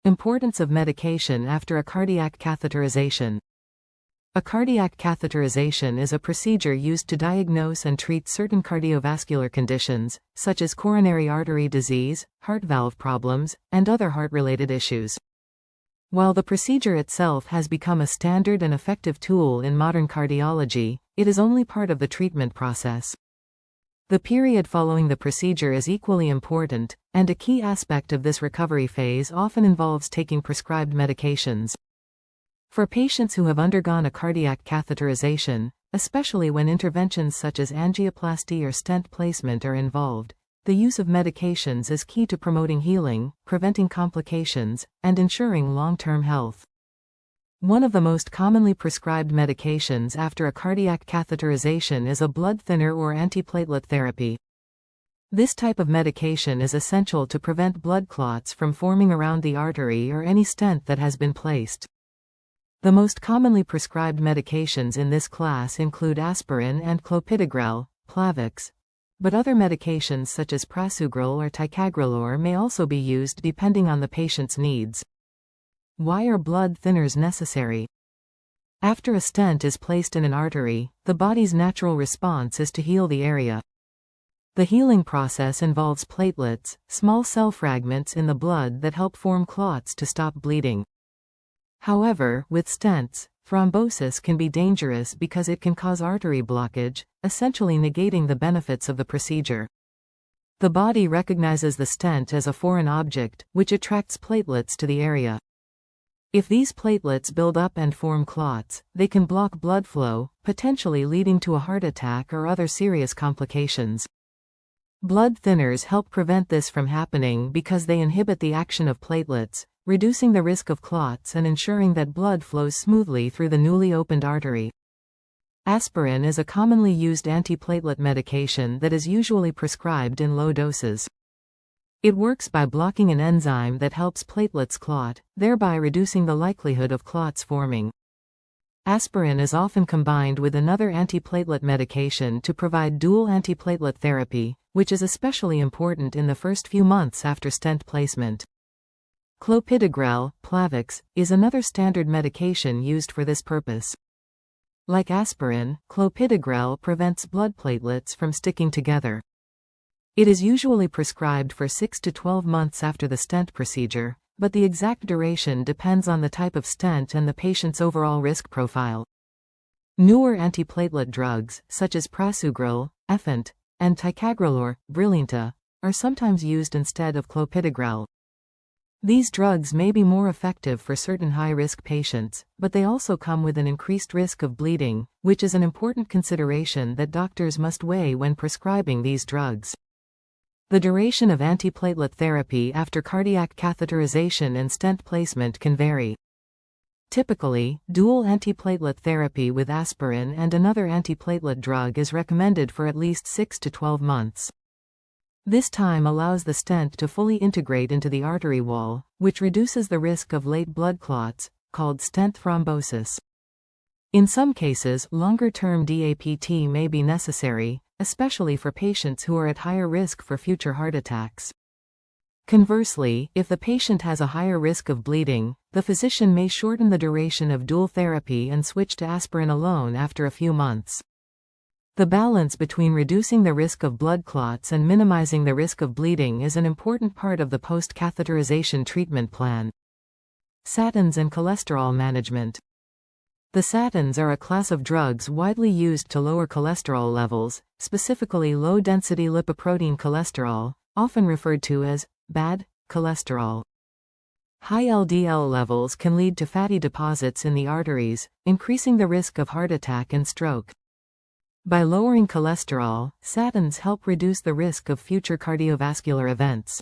Importance of medication after a cardiac catheterization. A cardiac catheterization is a procedure used to diagnose and treat certain cardiovascular conditions, such as coronary artery disease, heart valve problems, and other heart-related issues. While the procedure itself has become a standard and effective tool in modern cardiology, it is only part of the treatment process. The period following the procedure is equally important, and a key aspect of this recovery phase often involves taking prescribed medications. For patients who have undergone a cardiac catheterization, especially when interventions such as angioplasty or stent placement are involved, the use of medications is key to promoting healing, preventing complications, and ensuring long-term health. One of the most commonly prescribed medications after a cardiac catheterization is a blood thinner or antiplatelet therapy. This type of medication is essential to prevent blood clots from forming around the artery or any stent that has been placed. The most commonly prescribed medications in this class include aspirin and clopidogrel, Plavix, but other medications such as prasugrel or ticagrelor may also be used depending on the patient's needs. Why are blood thinners necessary? After a stent is placed in an artery, the body's natural response is to heal the area. The healing process involves platelets, small cell fragments in the blood that help form clots to stop bleeding. However, with stents, thrombosis can be dangerous because it can cause artery blockage, essentially negating the benefits of the procedure. The body recognizes the stent as a foreign object, which attracts platelets to the area. If these platelets build up and form clots, they can block blood flow, potentially leading to a heart attack or other serious complications. Blood thinners help prevent this from happening because they inhibit the action of platelets, reducing the risk of clots and ensuring that blood flows smoothly through the newly opened artery. Aspirin is a commonly used antiplatelet medication that is usually prescribed in low doses. It works by blocking an enzyme that helps platelets clot, thereby reducing the likelihood of clots forming. Aspirin is often combined with another antiplatelet medication to provide dual antiplatelet therapy, which is especially important in the first few months after stent placement. Clopidogrel, Plavix, is another standard medication used for this purpose. Like aspirin, clopidogrel prevents blood platelets from sticking together. It is usually prescribed for 6 to 12 months after the stent procedure, but the exact duration depends on the type of stent and the patient's overall risk profile. Newer antiplatelet drugs, such as prasugrel, Effent, and ticagrelor, Brilinta, are sometimes used instead of clopidogrel. These drugs may be more effective for certain high-risk patients, but they also come with an increased risk of bleeding, which is an important consideration that doctors must weigh when prescribing these drugs. The duration of antiplatelet therapy after cardiac catheterization and stent placement can vary. Typically, dual antiplatelet therapy with aspirin and another antiplatelet drug is recommended for at least 6 to 12 months. This time allows the stent to fully integrate into the artery wall, which reduces the risk of late blood clots, called stent thrombosis. In some cases, longer-term DAPT may be necessary, especially for patients who are at higher risk for future heart attacks. Conversely, if the patient has a higher risk of bleeding, the physician may shorten the duration of dual therapy and switch to aspirin alone after a few months. The balance between reducing the risk of blood clots and minimizing the risk of bleeding is an important part of the post-catheterization treatment plan. Statins and cholesterol management. The statins are a class of drugs widely used to lower cholesterol levels, specifically low-density lipoprotein cholesterol, often referred to as bad cholesterol. High LDL levels can lead to fatty deposits in the arteries, increasing the risk of heart attack and stroke. By lowering cholesterol, statins help reduce the risk of future cardiovascular events.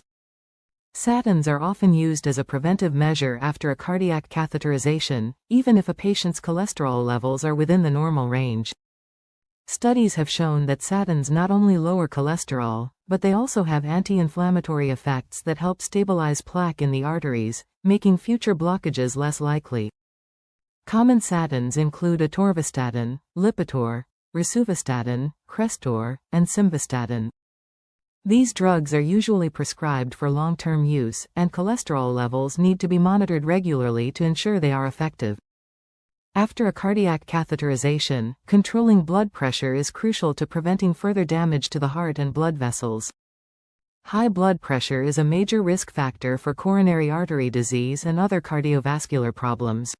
Statins are often used as a preventive measure after a cardiac catheterization, even if a patient's cholesterol levels are within the normal range. Studies have shown that statins not only lower cholesterol, but they also have anti-inflammatory effects that help stabilize plaque in the arteries, making future blockages less likely. Common statins include atorvastatin, Lipitor, rosuvastatin, Crestor, and simvastatin. These drugs are usually prescribed for long-term use, and cholesterol levels need to be monitored regularly to ensure they are effective. After a cardiac catheterization, controlling blood pressure is crucial to preventing further damage to the heart and blood vessels. High blood pressure is a major risk factor for coronary artery disease and other cardiovascular problems.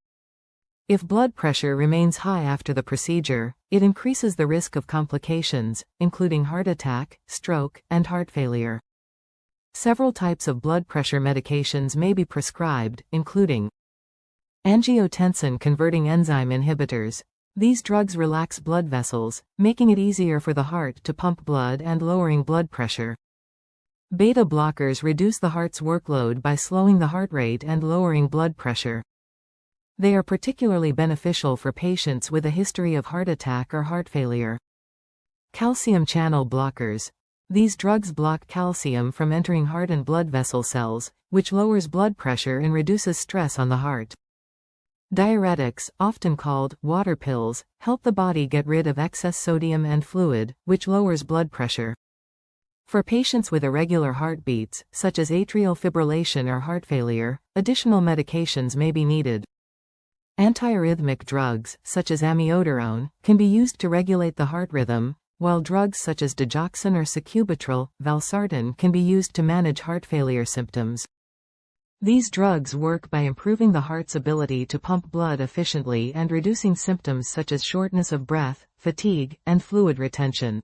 If blood pressure remains high after the procedure, it increases the risk of complications, including heart attack, stroke, and heart failure. Several types of blood pressure medications may be prescribed, including angiotensin-converting enzyme inhibitors. These drugs relax blood vessels, making it easier for the heart to pump blood and lowering blood pressure. Beta blockers reduce the heart's workload by slowing the heart rate and lowering blood pressure. They are particularly beneficial for patients with a history of heart attack or heart failure. Calcium channel blockers. These drugs block calcium from entering heart and blood vessel cells, which lowers blood pressure and reduces stress on the heart. Diuretics, often called water pills, help the body get rid of excess sodium and fluid, which lowers blood pressure. For patients with irregular heartbeats, such as atrial fibrillation or heart failure, additional medications may be needed. Antiarrhythmic drugs, such as amiodarone, can be used to regulate the heart rhythm, while drugs such as digoxin or sacubitril, valsartan can be used to manage heart failure symptoms. These drugs work by improving the heart's ability to pump blood efficiently and reducing symptoms such as shortness of breath, fatigue, and fluid retention.